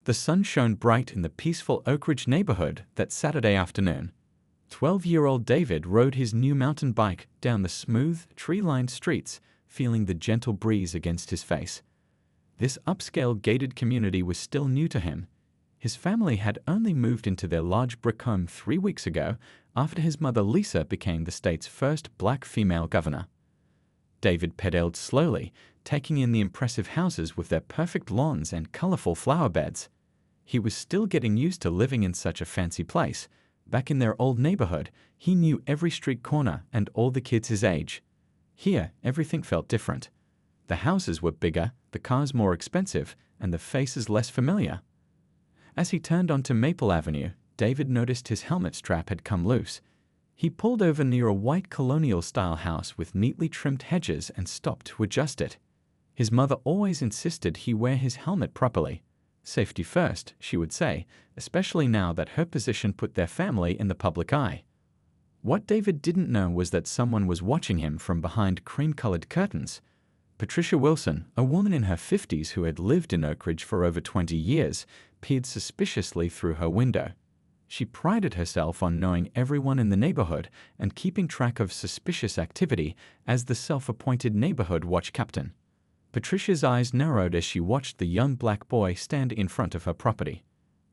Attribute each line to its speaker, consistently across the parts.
Speaker 1: The sun shone bright in the peaceful Oak Ridge neighborhood that Saturday afternoon. 12-year-old David rode his new mountain bike down the smooth, tree-lined streets, feeling the gentle breeze against his face. This upscale gated community was still new to him. His family had only moved into their large brick home 3 weeks ago after his mother Lisa became the state's first black female governor. David pedaled slowly, taking in the impressive houses with their perfect lawns and colorful flower beds. He was still getting used to living in such a fancy place. Back in their old neighborhood, he knew every street corner and all the kids his age. Here, everything felt different. The houses were bigger, the cars more expensive, and the faces less familiar. As he turned onto Maple Avenue, David noticed his helmet strap had come loose. He pulled over near a white colonial-style house with neatly trimmed hedges and stopped to adjust it. His mother always insisted he wear his helmet properly. Safety first, she would say, especially now that her position put their family in the public eye. What David didn't know was that someone was watching him from behind cream-colored curtains. Patricia Wilson, a woman in her 50s who had lived in Oak Ridge for over 20 years, peered suspiciously through her window. She prided herself on knowing everyone in the neighborhood and keeping track of suspicious activity as the self-appointed neighborhood watch captain. Patricia's eyes narrowed as she watched the young black boy stand in front of her property.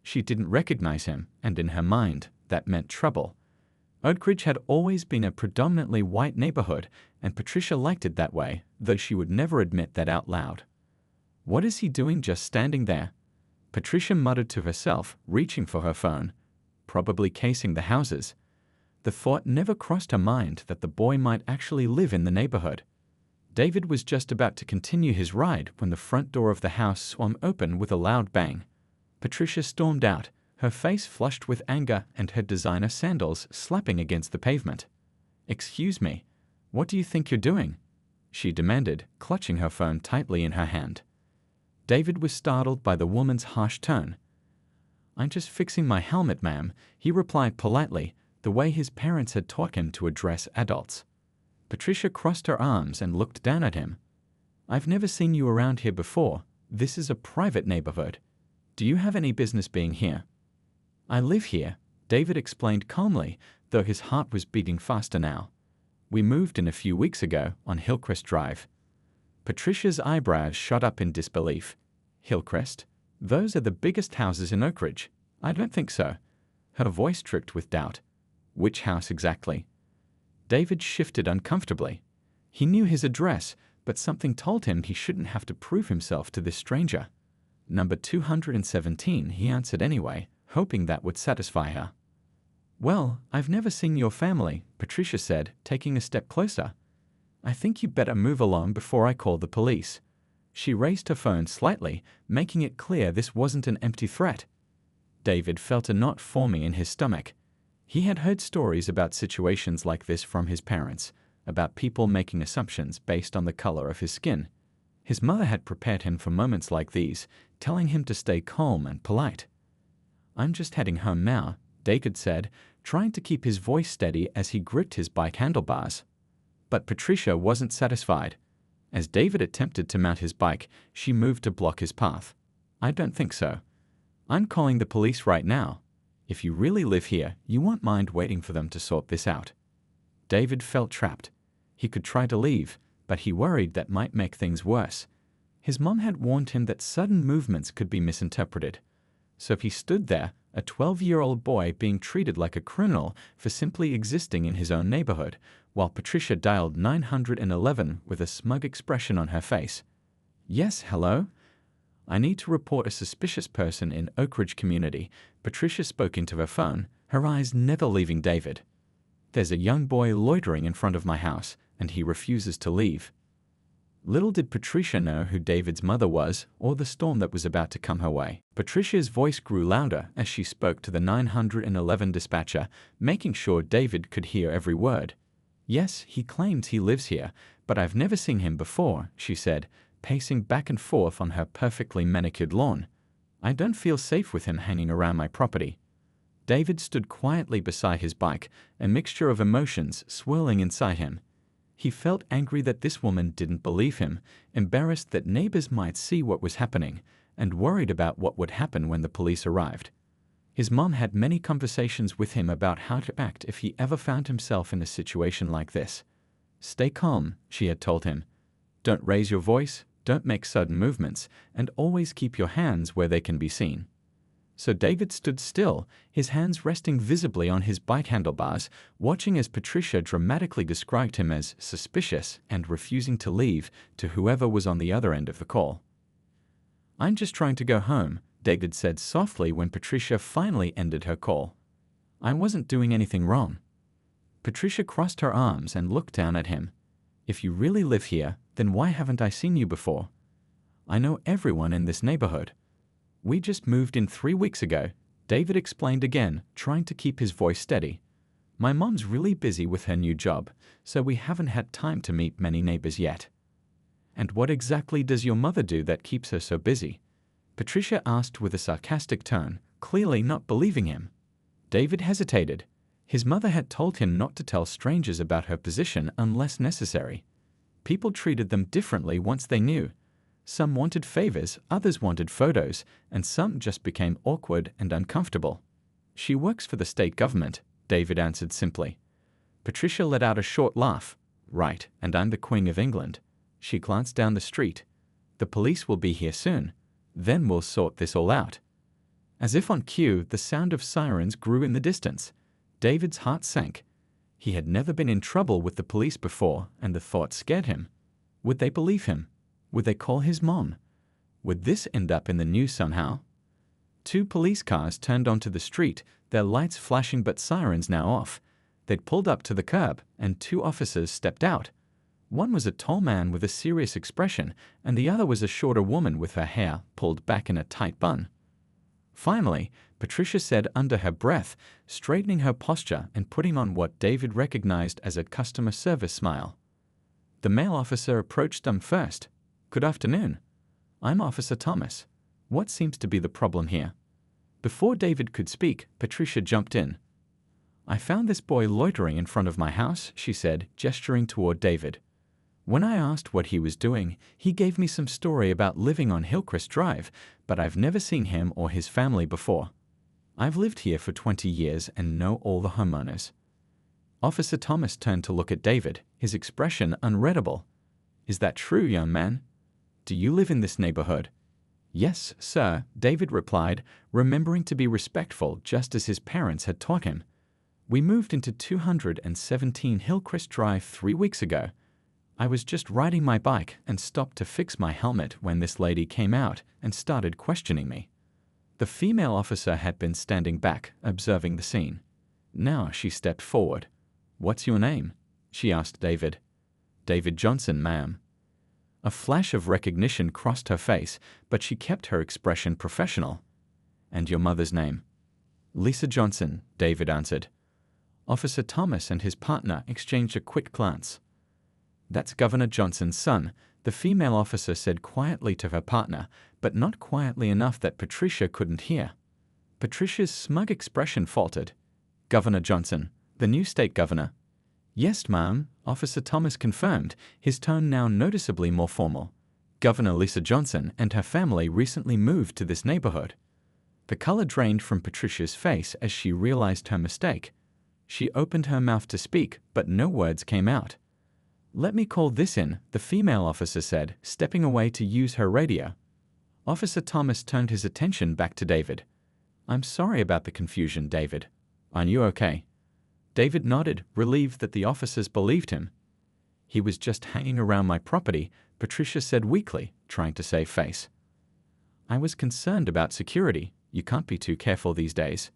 Speaker 1: She didn't recognize him, and in her mind, that meant trouble. Oak Ridge had always been a predominantly white neighborhood, and Patricia liked it that way, though she would never admit that out loud. What is he doing just standing there? Patricia muttered to herself, reaching for her phone. Probably casing the houses. The thought never crossed her mind that the boy might actually live in the neighborhood. David was just about to continue his ride when the front door of the house swung open with a loud bang. Patricia stormed out, her face flushed with anger and her designer sandals slapping against the pavement. "Excuse me, what do you think you're doing?" she demanded, clutching her phone tightly in her hand. David was startled by the woman's harsh tone. "I'm just fixing my helmet, ma'am," he replied politely, the way his parents had taught him to address adults. Patricia crossed her arms and looked down at him. "I've never seen you around here before. This is a private neighborhood. Do you have any business being here?" "I live here," David explained calmly, though his heart was beating faster now. "We moved in a few weeks ago on Hillcrest Drive." Patricia's eyebrows shot up in disbelief. "Hillcrest? Those are the biggest houses in Oak Ridge." "I don't think so." Her voice tricked with doubt. "Which house exactly?" David shifted uncomfortably. He knew his address, but something told him he shouldn't have to prove himself to this stranger. "Number 217, he answered anyway, hoping that would satisfy her. "Well, I've never seen your family," Patricia said, taking a step closer. "I think you better move along before I call the police." She raised her phone slightly, making it clear this wasn't an empty threat. David felt a knot forming in his stomach. He had heard stories about situations like this from his parents, about people making assumptions based on the color of his skin. His mother had prepared him for moments like these, telling him to stay calm and polite. "I'm just heading home now," David said, trying to keep his voice steady as he gripped his bike handlebars. But Patricia wasn't satisfied. As David attempted to mount his bike, she moved to block his path. "I don't think so. I'm calling the police right now. If you really live here, you won't mind waiting for them to sort this out." David felt trapped. He could try to leave, but he worried that might make things worse. His mom had warned him that sudden movements could be misinterpreted. So if he stood there, a 12-year-old boy being treated like a criminal for simply existing in his own neighborhood, while Patricia dialed 911 with a smug expression on her face. "Yes, hello? I need to report a suspicious person in Oak Ridge community." Patricia spoke into her phone, her eyes never leaving David. "There's a young boy loitering in front of my house, and he refuses to leave." Little did Patricia know who David's mother was or the storm that was about to come her way. Patricia's voice grew louder as she spoke to the 911 dispatcher, making sure David could hear every word. "Yes, he claims he lives here, but I've never seen him before," she said, pacing back and forth on her perfectly manicured lawn. "I don't feel safe with him hanging around my property." David stood quietly beside his bike, a mixture of emotions swirling inside him. He felt angry that this woman didn't believe him, embarrassed that neighbors might see what was happening, and worried about what would happen when the police arrived. His mom had many conversations with him about how to act if he ever found himself in a situation like this. "Stay calm," she had told him. "Don't raise your voice, don't make sudden movements, and always keep your hands where they can be seen." So David stood still, his hands resting visibly on his bike handlebars, watching as Patricia dramatically described him as suspicious and refusing to leave to whoever was on the other end of the call. "I'm just trying to go home," David said softly when Patricia finally ended her call. "I wasn't doing anything wrong." Patricia crossed her arms and looked down at him. "If you really live here, then why haven't I seen you before? I know everyone in this neighborhood." "We just moved in 3 weeks ago," David explained again, trying to keep his voice steady. "My mom's really busy with her new job, so we haven't had time to meet many neighbors yet." "And what exactly does your mother do that keeps her so busy?" Patricia asked with a sarcastic tone, clearly not believing him. David hesitated. His mother had told him not to tell strangers about her position unless necessary. People treated them differently once they knew. Some wanted favors, others wanted photos, and some just became awkward and uncomfortable. "She works for the state government," David answered simply. Patricia let out a short laugh. "Right, and I'm the Queen of England." She glanced down the street. "The police will be here soon. Then we'll sort this all out." As if on cue, the sound of sirens grew in the distance. David's heart sank. He had never been in trouble with the police before, and the thought scared him. Would they believe him? Would they call his mom? Would this end up in the news somehow? 2 police cars turned onto the street, their lights flashing but sirens now off. They'd pulled up to the curb, and 2 officers stepped out. One was a tall man with a serious expression, and the other was a shorter woman with her hair pulled back in a tight bun. Finally, Patricia said under her breath, straightening her posture and putting on what David recognized as a customer service smile. The male officer approached them first. "Good afternoon. I'm Officer Thomas. What seems to be the problem here?" Before David could speak, Patricia jumped in. "I found this boy loitering in front of my house," she said, gesturing toward David. "When I asked what he was doing, he gave me some story about living on Hillcrest Drive, but I've never seen him or his family before. I've lived here for 20 years and know all the homeowners." Officer Thomas turned to look at David, his expression unreadable. "Is that true, young man? Do you live in this neighborhood?" "Yes, sir," David replied, remembering to be respectful just as his parents had taught him. "We moved into 217 Hillcrest Drive 3 weeks ago. I was just riding my bike and stopped to fix my helmet when this lady came out and started questioning me." The female officer had been standing back, observing the scene. Now she stepped forward. "What's your name?" she asked David. "David Johnson, ma'am." A flash of recognition crossed her face, but she kept her expression professional. "And your mother's name?" "Lisa Johnson," David answered. Officer Thomas and his partner exchanged a quick glance. "That's Governor Johnson's son," the female officer said quietly to her partner, but not quietly enough that Patricia couldn't hear. Patricia's smug expression faltered. "Governor Johnson, the new state governor." "Yes, ma'am," Officer Thomas confirmed, his tone now noticeably more formal. "Governor Lisa Johnson and her family recently moved to this neighborhood." The color drained from Patricia's face as she realized her mistake. She opened her mouth to speak, but no words came out. "Let me call this in," the female officer said, stepping away to use her radio. Officer Thomas turned his attention back to David. "I'm sorry about the confusion, David. Are you okay?" David nodded, relieved that the officers believed him. "He was just hanging around my property," Patricia said weakly, trying to save face. "I was concerned about security. You can't be too careful these days."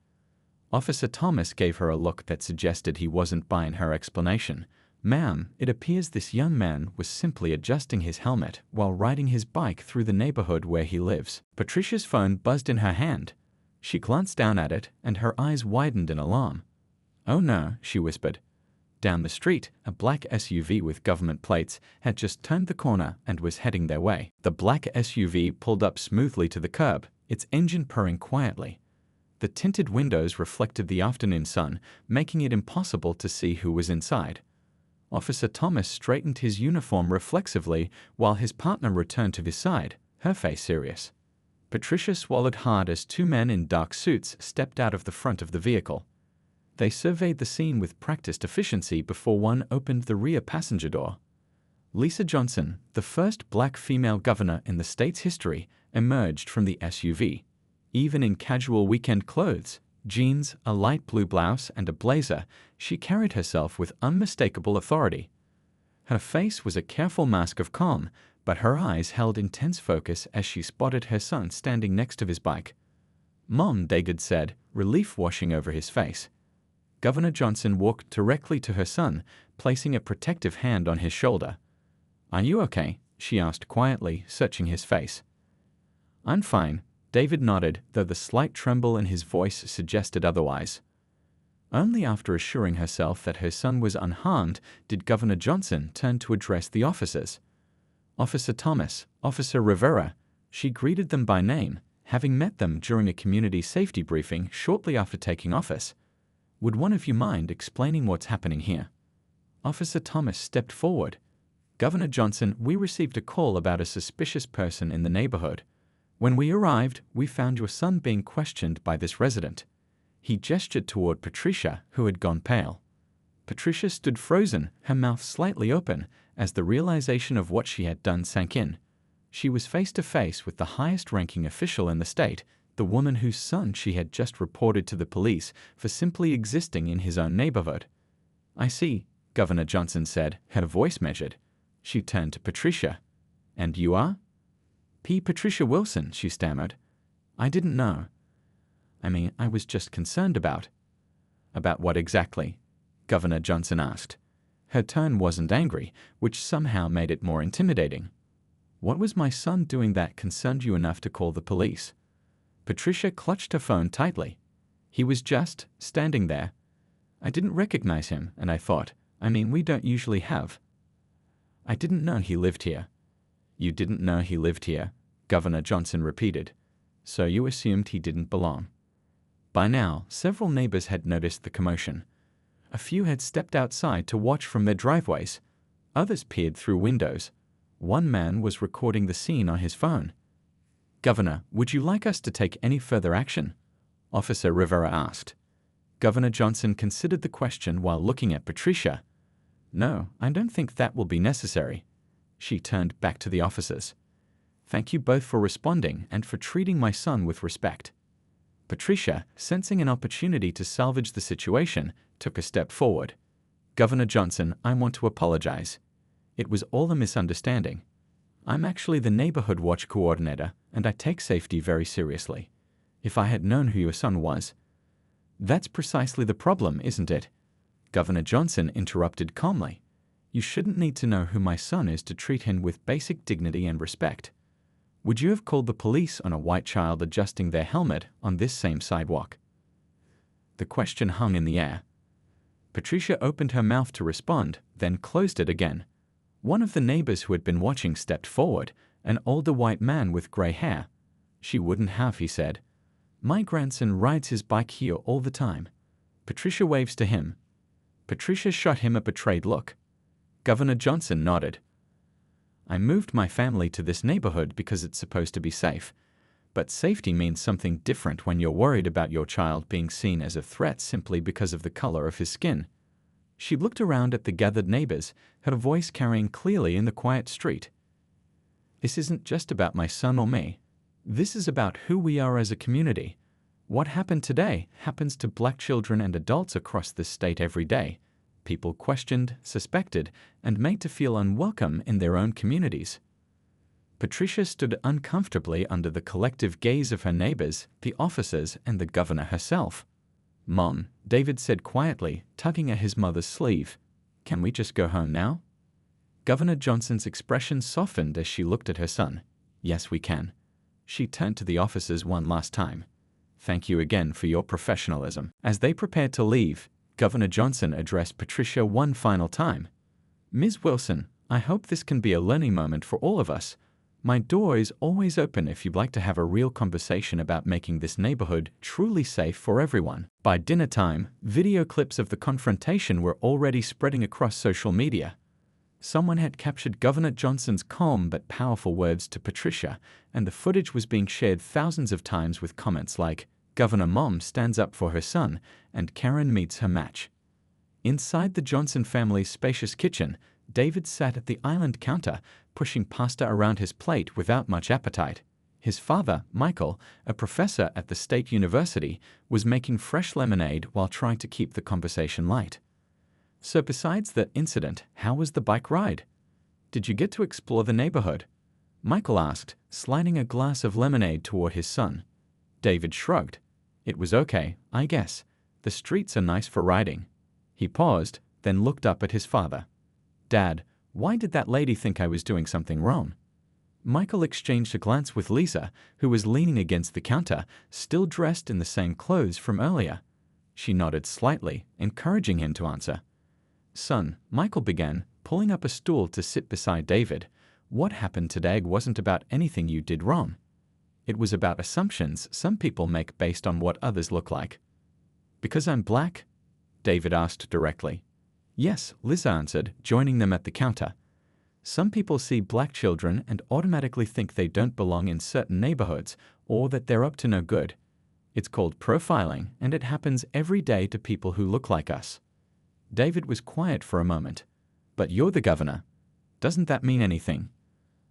Speaker 1: Officer Thomas gave her a look that suggested he wasn't buying her explanation. "Ma'am, it appears this young man was simply adjusting his helmet while riding his bike through the neighborhood where he lives." Patricia's phone buzzed in her hand. She glanced down at it, and her eyes widened in alarm. "Oh no," she whispered. Down the street, a black SUV with government plates had just turned the corner and was heading their way. The black SUV pulled up smoothly to the curb, its engine purring quietly. The tinted windows reflected the afternoon sun, making it impossible to see who was inside. Officer Thomas straightened his uniform reflexively while his partner returned to his side, her face serious. Patricia swallowed hard as two men in dark suits stepped out of the front of the vehicle. They surveyed the scene with practiced efficiency before one opened the rear passenger door. Lisa Johnson, the first black female governor in the state's history, emerged from the SUV. Even in casual weekend clothes, jeans, a light blue blouse, and a blazer, she carried herself with unmistakable authority. Her face was a careful mask of calm, but her eyes held intense focus as she spotted her son standing next to his bike. "Mom," David said, relief washing over his face. Governor Johnson walked directly to her son, placing a protective hand on his shoulder. "Are you okay?" she asked quietly, searching his face. "I'm fine," David nodded, though the slight tremble in his voice suggested otherwise. Only after assuring herself that her son was unharmed did Governor Johnson turn to address the officers. "Officer Thomas, Officer Rivera," she greeted them by name, having met them during a community safety briefing shortly after taking office. "Would one of you mind explaining what's happening here?" Officer Thomas stepped forward. "Governor Johnson, we received a call about a suspicious person in the neighborhood. When we arrived, we found your son being questioned by this resident." He gestured toward Patricia, who had gone pale. Patricia stood frozen, her mouth slightly open, as the realization of what she had done sank in. She was face to face with the highest-ranking official in the state, the woman whose son she had just reported to the police for simply existing in his own neighborhood. "I see," Governor Johnson said, her voice measured. She turned to Patricia. "And you are?" Patricia Wilson," she stammered. "I didn't know. I was just concerned about—" "About what exactly?" Governor Johnson asked. Her tone wasn't angry, which somehow made it more intimidating. "What was my son doing that concerned you enough to call the police?" Patricia clutched her phone tightly. "He was just standing there. I didn't recognize him, and I thought, we don't usually have—" "I didn't know he lived here." "You didn't know he lived here," Governor Johnson repeated. "So you assumed he didn't belong." By now, several neighbors had noticed the commotion. A few had stepped outside to watch from their driveways. Others peered through windows. One man was recording the scene on his phone. "Governor, would you like us to take any further action?" Officer Rivera asked. Governor Johnson considered the question while looking at Patricia. "No, I don't think that will be necessary." She turned back to the officers. "Thank you both for responding and for treating my son with respect." Patricia, sensing an opportunity to salvage the situation, took a step forward. "Governor Johnson, I want to apologize. It was all a misunderstanding. I'm actually the neighborhood watch coordinator, and I take safety very seriously. If I had known who your son was—" "That's precisely the problem, isn't it?" Governor Johnson interrupted calmly. "You shouldn't need to know who my son is to treat him with basic dignity and respect. Would you have called the police on a white child adjusting their helmet on this same sidewalk?" The question hung in the air. Patricia opened her mouth to respond, then closed it again. One of the neighbors who had been watching stepped forward, an older white man with gray hair. "She wouldn't have," he said. "My grandson rides his bike here all the time." Patricia waves to him. Patricia shot him a betrayed look. Governor Johnson nodded. "I moved my family to this neighborhood because it's supposed to be safe. But safety means something different when you're worried about your child being seen as a threat simply because of the color of his skin." She looked around at the gathered neighbors, her voice carrying clearly in the quiet street. "This isn't just about my son or me. This is about who we are as a community. What happened today happens to black children and adults across this state every day. People questioned, suspected, and made to feel unwelcome in their own communities." Patricia stood uncomfortably under the collective gaze of her neighbors, the officers, and the governor herself. "Mom," David said quietly, tugging at his mother's sleeve, "can we just go home now?" Governor Johnson's expression softened as she looked at her son. "Yes, we can." She turned to the officers one last time. "Thank you again for your professionalism." As they prepared to leave, Governor Johnson addressed Patricia one final time. "Ms. Wilson, I hope this can be a learning moment for all of us. My door is always open if you'd like to have a real conversation about making this neighborhood truly safe for everyone." By dinner time, video clips of the confrontation were already spreading across social media. Someone had captured Governor Johnson's calm but powerful words to Patricia, and the footage was being shared thousands of times with comments like, "Governor Mom stands up for her son," and "Karen meets her match." Inside the Johnson family's spacious kitchen, David sat at the island counter, pushing pasta around his plate without much appetite. His father, Michael, a professor at the state university, was making fresh lemonade while trying to keep the conversation light. "So besides the incident, how was the bike ride? Did you get to explore the neighborhood?" Michael asked, sliding a glass of lemonade toward his son. David shrugged. "It was okay, I guess. The streets are nice for riding." He paused, then looked up at his father. "Dad, why did that lady think I was doing something wrong?" Michael exchanged a glance with Lisa, who was leaning against the counter, still dressed in the same clothes from earlier. She nodded slightly, encouraging him to answer. "Son," Michael began, pulling up a stool to sit beside David, "what happened today wasn't about anything you did wrong. It was about assumptions some people make based on what others look like." "Because I'm black?" David asked directly. "Yes," Lisa answered, joining them at the counter. "Some people see black children and automatically think they don't belong in certain neighborhoods or that they're up to no good. It's called profiling, and it happens every day to people who look like us." David was quiet for a moment. "But you're the governor. Doesn't that mean anything?"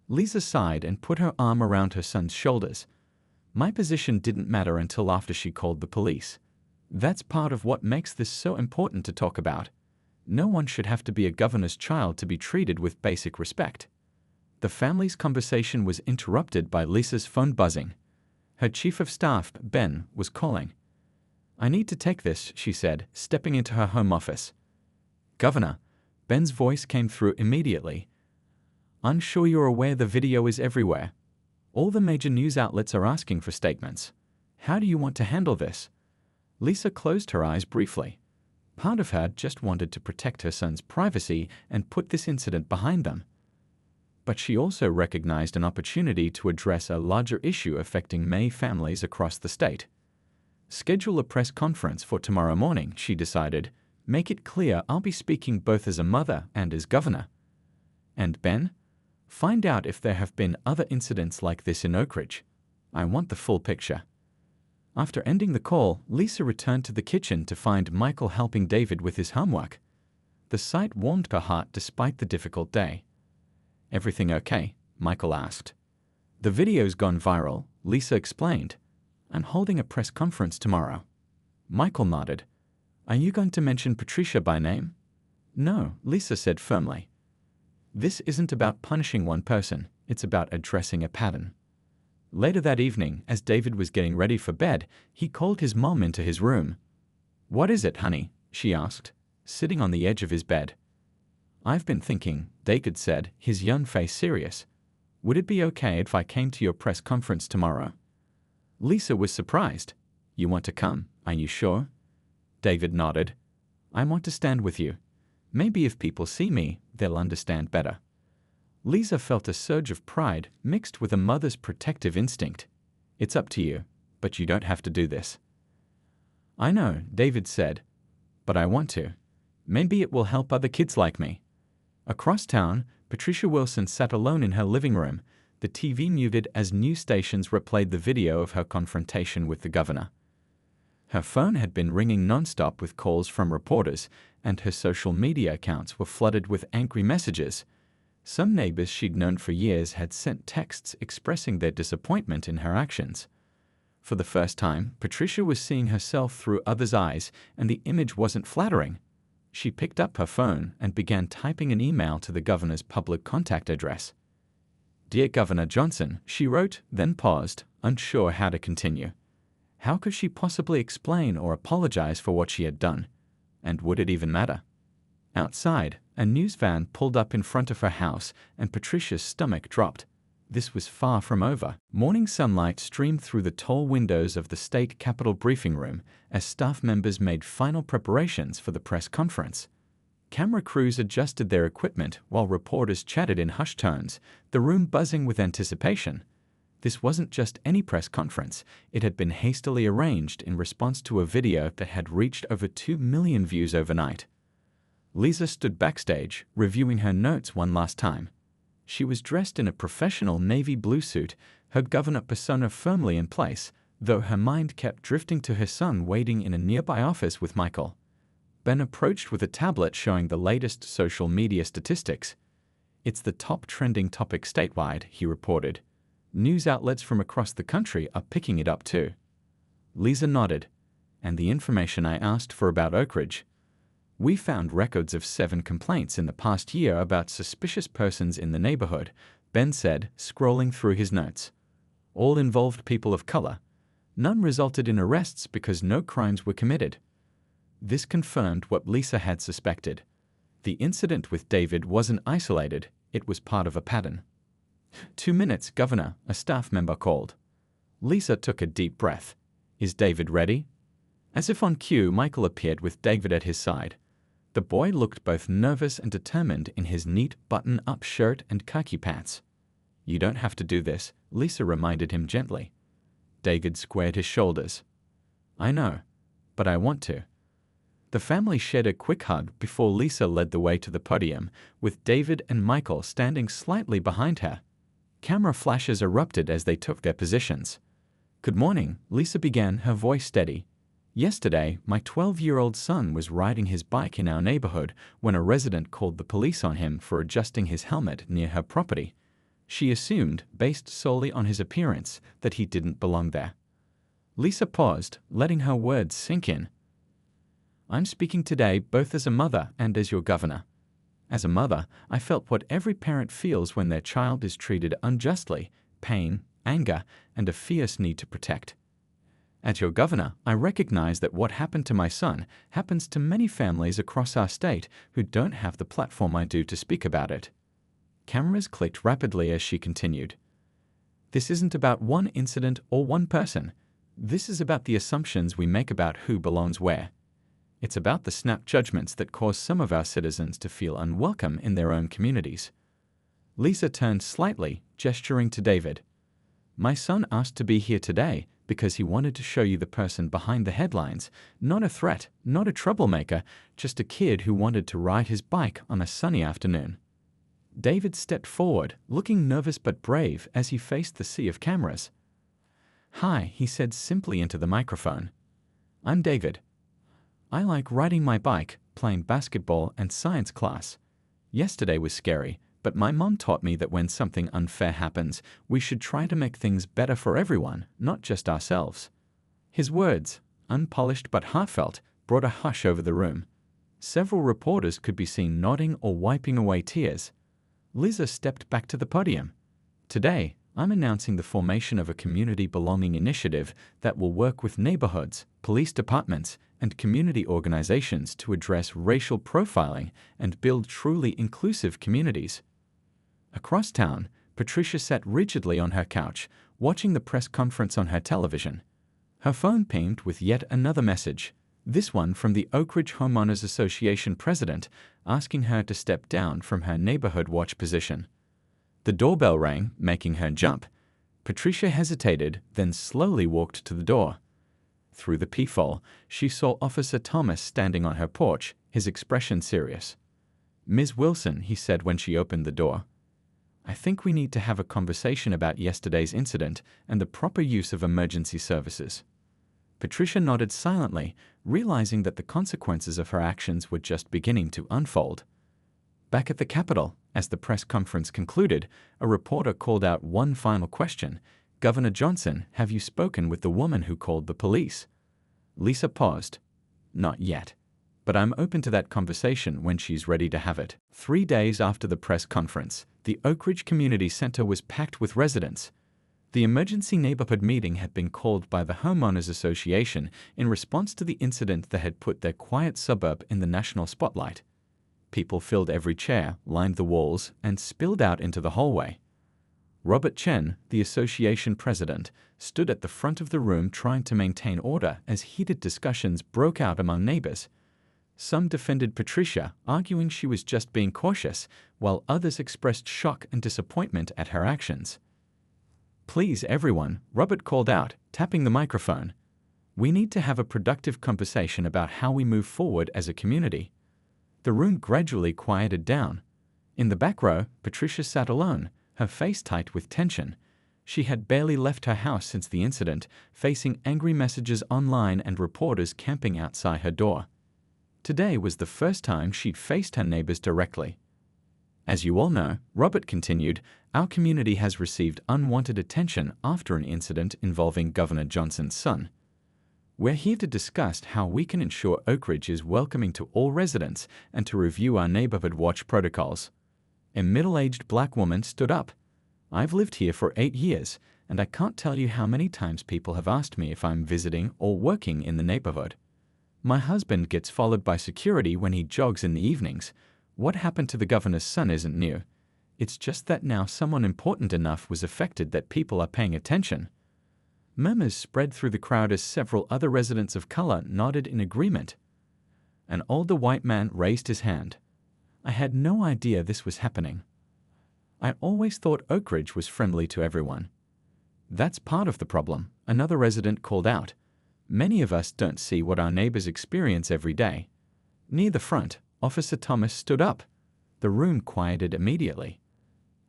Speaker 1: Lisa sighed and put her arm around her son's shoulders. "My position didn't matter until after she called the police. That's part of what makes this so important to talk about. No one should have to be a governor's child to be treated with basic respect." The family's conversation was interrupted by Lisa's phone buzzing. Her chief of staff, Ben, was calling. "I need to take this," she said, stepping into her home office. "Governor," Ben's voice came through immediately. "I'm sure you're aware the video is everywhere. All the major news outlets are asking for statements. How do you want to handle this?" Lisa closed her eyes briefly. Part of her just wanted to protect her son's privacy and put this incident behind them. But she also recognized an opportunity to address a larger issue affecting May families across the state. "Schedule a press conference for tomorrow morning," she decided. "Make it clear I'll be speaking both as a mother and as governor. And Ben, find out if there have been other incidents like this in Oak Ridge. I want the full picture." After ending the call, Lisa returned to the kitchen to find Michael helping David with his homework. The sight warmed her heart despite the difficult day. "Everything okay?" Michael asked. "The video's gone viral," Lisa explained. "I'm holding a press conference tomorrow." Michael nodded. "Are you going to mention Patricia by name?" "No," Lisa said firmly. "This isn't about punishing one person, it's about addressing a pattern." Later that evening, as David was getting ready for bed, he called his mom into his room. "What is it, honey?" she asked, sitting on the edge of his bed. "I've been thinking," David said, his young face serious. "Would it be okay if I came to your press conference tomorrow?" Lisa was surprised. "You want to come? Are you sure?" David nodded. "I want to stand with you. Maybe if people see me, they'll understand better." Lisa felt a surge of pride mixed with a mother's protective instinct. "It's up to you, but you don't have to do this." "I know," David said, "but I want to. Maybe it will help other kids like me." Across town, Patricia Wilson sat alone in her living room, the TV muted as news stations replayed the video of her confrontation with the governor. Her phone had been ringing nonstop with calls from reporters, and her social media accounts were flooded with angry messages. Some neighbors she'd known for years had sent texts expressing their disappointment in her actions. For the first time, Patricia was seeing herself through others' eyes, and the image wasn't flattering. She picked up her phone and began typing an email to the governor's public contact address. "Dear Governor Johnson," she wrote, then paused, unsure how to continue. How could she possibly explain or apologize for what she had done? And would it even matter? Outside, a news van pulled up in front of her house, and Patricia's stomach dropped. This was far from over. Morning sunlight streamed through the tall windows of the state capitol briefing room as staff members made final preparations for the press conference. Camera crews adjusted their equipment while reporters chatted in hushed tones, the room buzzing with anticipation. This wasn't just any press conference. It had been hastily arranged in response to a video that had reached over 2 million views overnight. Lisa stood backstage, reviewing her notes one last time. She was dressed in a professional navy blue suit, her governor persona firmly in place, though her mind kept drifting to her son waiting in a nearby office with Michael. Ben approached with a tablet showing the latest social media statistics. "It's the top trending topic statewide," he reported. "News outlets from across the country are picking it up too." Lisa nodded. "And the information I asked for about Oak Ridge? We found records of 7 complaints in the past year about suspicious persons in the neighborhood," Ben said, scrolling through his notes. "All involved people of color. None resulted in arrests because no crimes were committed." This confirmed what Lisa had suspected. The incident with David wasn't isolated, it was part of a pattern. "2 minutes, Governor," a staff member called. Lisa took a deep breath. "Is David ready?" As if on cue, Michael appeared with David at his side. The boy looked both nervous and determined in his neat button-up shirt and khaki pants. "You don't have to do this," Lisa reminded him gently. David squared his shoulders. "I know, but I want to." The family shared a quick hug before Lisa led the way to the podium, with David and Michael standing slightly behind her. Camera flashes erupted as they took their positions. "Good morning," Lisa began, her voice steady. "Yesterday, my 12-year-old son was riding his bike in our neighborhood when a resident called the police on him for adjusting his helmet near her property. She assumed, based solely on his appearance, that he didn't belong there." Lisa paused, letting her words sink in. "I'm speaking today both as a mother and as your governor. As a mother, I felt what every parent feels when their child is treated unjustly: pain, anger, and a fierce need to protect. As your governor, I recognize that what happened to my son happens to many families across our state who don't have the platform I do to speak about it." Cameras clicked rapidly as she continued. "This isn't about one incident or one person. This is about the assumptions we make about who belongs where. It's about the snap judgments that cause some of our citizens to feel unwelcome in their own communities." Lisa turned slightly, gesturing to David. "My son asked to be here today because he wanted to show you the person behind the headlines, not a threat, not a troublemaker, just a kid who wanted to ride his bike on a sunny afternoon." David stepped forward, looking nervous but brave as he faced the sea of cameras. "Hi," he said simply into the microphone. "I'm David. I like riding my bike, playing basketball, and science class. Yesterday was scary, but my mom taught me that when something unfair happens, we should try to make things better for everyone, not just ourselves." His words, unpolished but heartfelt, brought a hush over the room. Several reporters could be seen nodding or wiping away tears. Lisa stepped back to the podium. "Today, I'm announcing the formation of a community belonging initiative that will work with neighborhoods, police departments, and community organizations to address racial profiling and build truly inclusive communities." Across town, Patricia sat rigidly on her couch, watching the press conference on her television. Her phone pinged with yet another message, this one from the Oak Ridge Homeowners Association president, asking her to step down from her neighborhood watch position. The doorbell rang, making her jump. Patricia hesitated, then slowly walked to the door. Through the peephole, she saw Officer Thomas standing on her porch, his expression serious. "Ms. Wilson," he said when she opened the door, "I think we need to have a conversation about yesterday's incident and the proper use of emergency services." Patricia nodded silently, realizing that the consequences of her actions were just beginning to unfold. Back at the Capitol, as the press conference concluded, a reporter called out one final question. "Governor Johnson, have you spoken with the woman who called the police?" Lisa paused. "Not yet. But I'm open to that conversation when she's ready to have it." 3 days after the press conference, the Oak Ridge Community Center was packed with residents. The emergency neighborhood meeting had been called by the Homeowners Association in response to the incident that had put their quiet suburb in the national spotlight. People filled every chair, lined the walls, and spilled out into the hallway. Robert Chen, the association president, stood at the front of the room trying to maintain order as heated discussions broke out among neighbors. Some defended Patricia, arguing she was just being cautious, while others expressed shock and disappointment at her actions. "Please, everyone," Robert called out, tapping the microphone. "We need to have a productive conversation about how we move forward as a community." The room gradually quieted down. In the back row, Patricia sat alone, her face tight with tension. She had barely left her house since the incident, facing angry messages online and reporters camping outside her door. Today was the first time she'd faced her neighbors directly. As you all know, Robert continued, our community has received unwanted attention after an incident involving Governor Johnson's son. We're here to discuss how we can ensure Oak Ridge is welcoming to all residents and to review our neighborhood watch protocols. A middle-aged black woman stood up. I've lived here for 8 years, and I can't tell you how many times people have asked me if I'm visiting or working in the neighborhood. My husband gets followed by security when he jogs in the evenings. What happened to the governor's son isn't new. It's just that now someone important enough was affected that people are paying attention. Murmurs spread through the crowd as several other residents of color nodded in agreement. An older white man raised his hand. I had no idea this was happening. I always thought Oak Ridge was friendly to everyone. That's part of the problem, another resident called out. Many of us don't see what our neighbors experience every day. Near the front, Officer Thomas stood up. The room quieted immediately.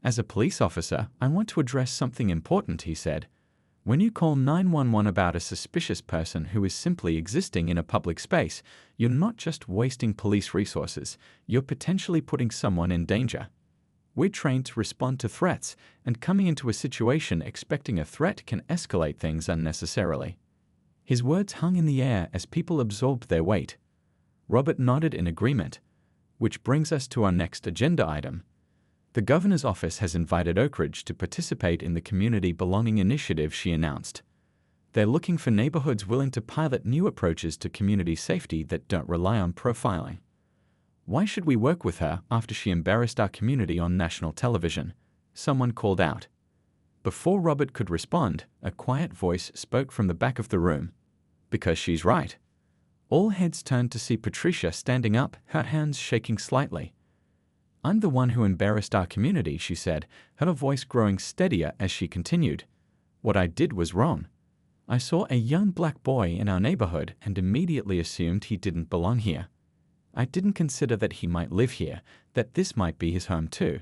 Speaker 1: As a police officer, I want to address something important, he said. When you call 911 about a suspicious person who is simply existing in a public space, you're not just wasting police resources, you're potentially putting someone in danger. We're trained to respond to threats, and coming into a situation expecting a threat can escalate things unnecessarily. His words hung in the air as people absorbed their weight. Robert nodded in agreement, which brings us to our next agenda item. The governor's office has invited Oak Ridge to participate in the Community Belonging Initiative, she announced. They're looking for neighborhoods willing to pilot new approaches to community safety that don't rely on profiling. Why should we work with her after she embarrassed our community on national television? Someone called out. Before Robert could respond, a quiet voice spoke from the back of the room. Because she's right. All heads turned to see Patricia standing up, her hands shaking slightly. I'm the one who embarrassed our community, she said, her voice growing steadier as she continued. What I did was wrong. I saw a young black boy in our neighborhood and immediately assumed he didn't belong here. I didn't consider that he might live here, that this might be his home too.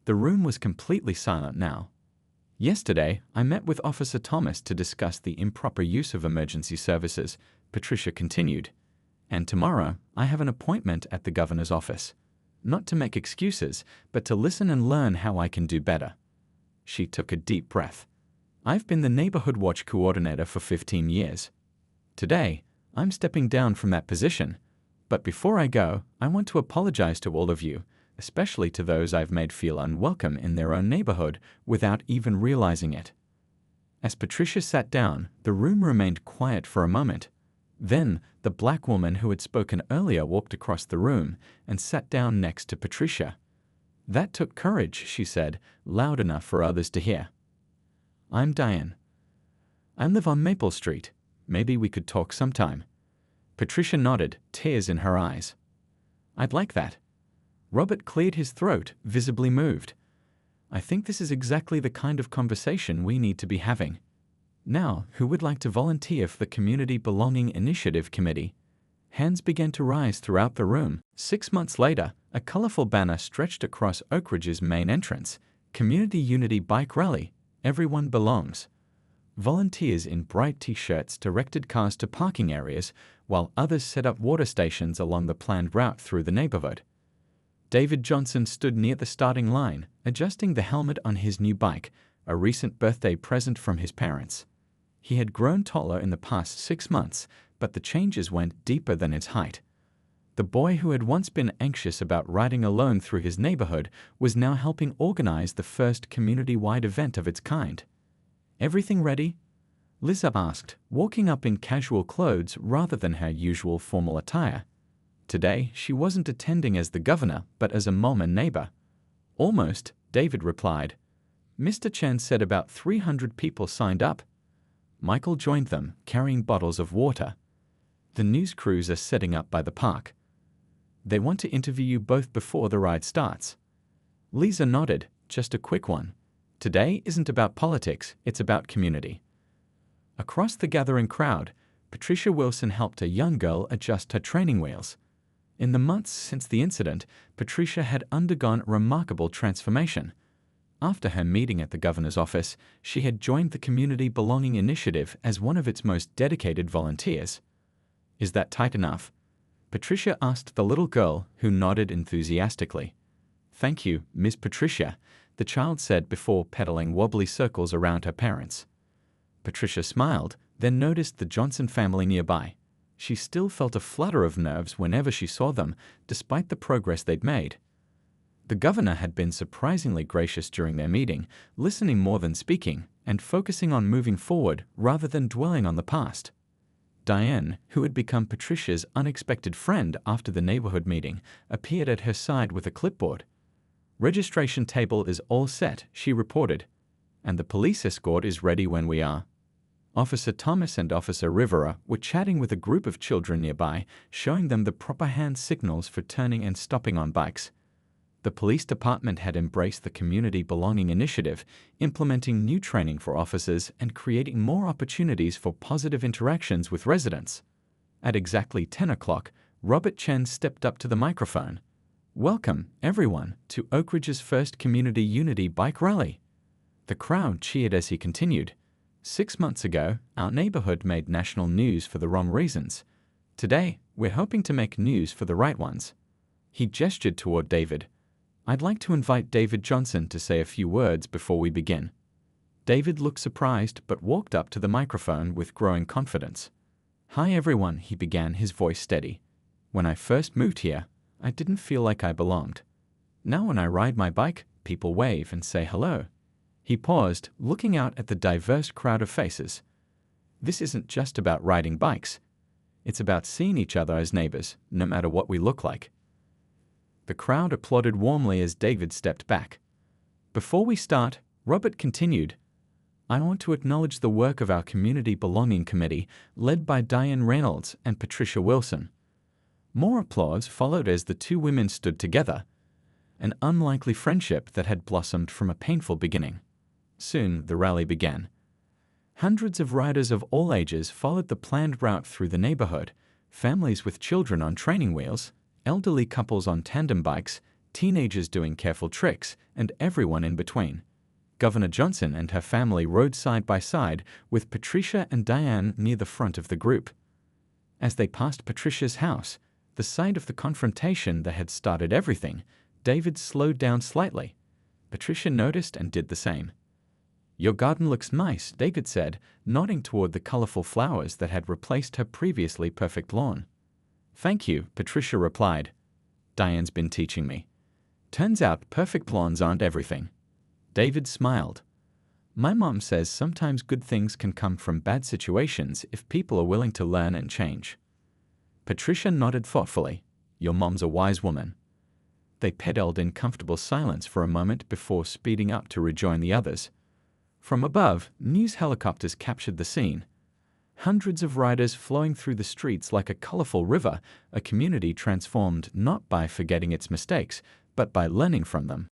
Speaker 1: The room was completely silent now. Yesterday, I met with Officer Thomas to discuss the improper use of emergency services, Patricia continued. And tomorrow, I have an appointment at the governor's office. Not to make excuses, but to listen and learn how I can do better. She took a deep breath. I've been the Neighborhood Watch Coordinator for 15 years. Today, I'm stepping down from that position. But before I go, I want to apologize to all of you, especially to those I've made feel unwelcome in their own neighborhood without even realizing it. As Patricia sat down, the room remained quiet for a moment. Then, the black woman who had spoken earlier walked across the room and sat down next to Patricia. That took courage, she said, loud enough for others to hear. I'm Diane. I live on Maple Street. Maybe we could talk sometime. Patricia nodded, tears in her eyes. I'd like that. Robert cleared his throat, visibly moved. I think this is exactly the kind of conversation we need to be having. Now, who would like to volunteer for the Community Belonging Initiative Committee? Hands began to rise throughout the room. 6 months later, a colorful banner stretched across Oak Ridge's main entrance. Community Unity Bike Rally. Everyone belongs. Volunteers in bright t-shirts directed cars to parking areas, while others set up water stations along the planned route through the neighborhood. David Johnson stood near the starting line, adjusting the helmet on his new bike, a recent birthday present from his parents. He had grown taller in the past 6 months, but the changes went deeper than his height. The boy who had once been anxious about riding alone through his neighborhood was now helping organize the first community-wide event of its kind. Everything ready? Lisa asked, walking up in casual clothes rather than her usual formal attire. Today, she wasn't attending as the governor, but as a mom and neighbor. Almost, David replied. Mr. Chen said about 300 people signed up. Michael joined them, carrying bottles of water. The news crews are setting up by the park. They want to interview you both before the ride starts. Lisa nodded, just a quick one. Today isn't about politics, it's about community. Across the gathering crowd, Patricia Wilson helped a young girl adjust her training wheels. In the months since the incident, Patricia had undergone remarkable transformation. After her meeting at the governor's office, she had joined the Community Belonging Initiative as one of its most dedicated volunteers. "Is that tight enough?" Patricia asked the little girl, who nodded enthusiastically. "Thank you, Miss Patricia," the child said before pedaling wobbly circles around her parents. Patricia smiled, then noticed the Johnson family nearby. She still felt a flutter of nerves whenever she saw them, despite the progress they'd made. The governor had been surprisingly gracious during their meeting, listening more than speaking, and focusing on moving forward rather than dwelling on the past. Diane, who had become Patricia's unexpected friend after the neighborhood meeting, appeared at her side with a clipboard. "Registration table is all set," she reported, "and the police escort is ready when we are." Officer Thomas and Officer Rivera were chatting with a group of children nearby, showing them the proper hand signals for turning and stopping on bikes. The police department had embraced the Community Belonging Initiative, implementing new training for officers and creating more opportunities for positive interactions with residents. At exactly 10 o'clock, Robert Chen stepped up to the microphone. "Welcome, everyone, to Oak Ridge's first Community Unity Bike Rally." The crowd cheered as he continued. "6 months ago, our neighborhood made national news for the wrong reasons. Today, we're hoping to make news for the right ones." He gestured toward David. "I'd like to invite David Johnson to say a few words before we begin." David looked surprised but walked up to the microphone with growing confidence. "Hi everyone," he began, his voice steady. "When I first moved here, I didn't feel like I belonged. Now when I ride my bike, people wave and say hello." He paused, looking out at the diverse crowd of faces. "This isn't just about riding bikes. It's about seeing each other as neighbors, no matter what we look like." The crowd applauded warmly as David stepped back. "Before we start," Robert continued, "I want to acknowledge the work of our Community Belonging Committee, led by Diane Reynolds and Patricia Wilson." More applause followed as the two women stood together, an unlikely friendship that had blossomed from a painful beginning. Soon, the rally began. Hundreds of riders of all ages followed the planned route through the neighborhood, families with children on training wheels, elderly couples on tandem bikes, teenagers doing careful tricks, and everyone in between. Governor Johnson and her family rode side by side, with Patricia and Diane near the front of the group. As they passed Patricia's house, the site of the confrontation that had started everything, David slowed down slightly. Patricia noticed and did the same. "Your garden looks nice," David said, nodding toward the colorful flowers that had replaced her previously perfect lawn. "Thank you," Patricia replied. "Diane's been teaching me. Turns out perfect lawns aren't everything." David smiled. "My mom says sometimes good things can come from bad situations if people are willing to learn and change." Patricia nodded thoughtfully. "Your mom's a wise woman." They pedaled in comfortable silence for a moment before speeding up to rejoin the others. From above, news helicopters captured the scene. Hundreds of riders flowing through the streets like a colorful river, a community transformed not by forgetting its mistakes, but by learning from them.